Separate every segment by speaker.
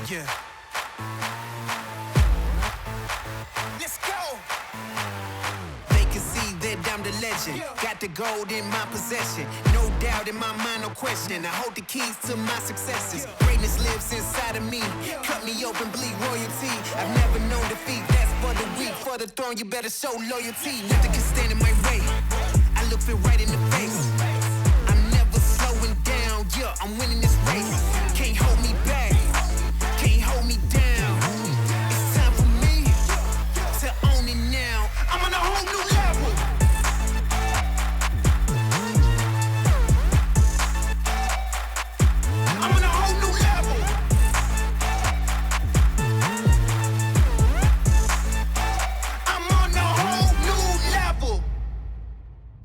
Speaker 1: Yeah. Let's go. They can see that I'm the legend. Got the gold in my possession. No doubt in my mind, no question. I hold the keys to my successes. Greatness lives inside of me. Cut me open, bleed royalty. I've never known defeat. That's for the weak. For the throne, you better show loyalty. Nothing can stand in my way. I look it right in the face. I'm never slowing down. Yeah, I'm winning this race. Can't hold me back. Can't hold me down. It's time for me to own it now. I'm on a whole new level. I'm on a whole new level. I'm on a whole new level.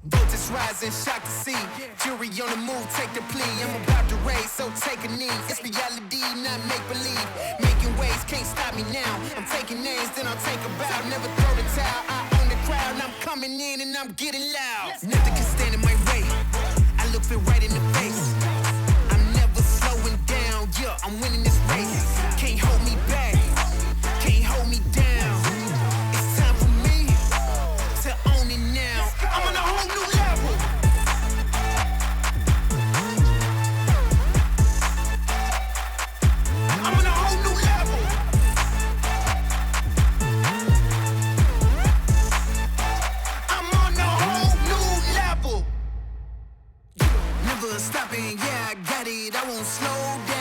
Speaker 1: Voltage rising, shock to see. Jury on the move, take the plea. I'm about to raise, so take a knee. It's reality, not make-believe. Making waves, can't stop me now. I'm taking names, then I'll take a bow. Never throw the towel, I own the crowd. I'm coming in and I'm getting loud. Nothing can stand in my way. I look it right in the face. I'm never slowing down, yeah, I'm winning this race. Can't hold me back, can't hold me down. It's time for me to own it now. I'm on a whole new level. I'm on a whole new level. I'm on a whole new level. Never stopping, yeah, I got it. I won't slow down.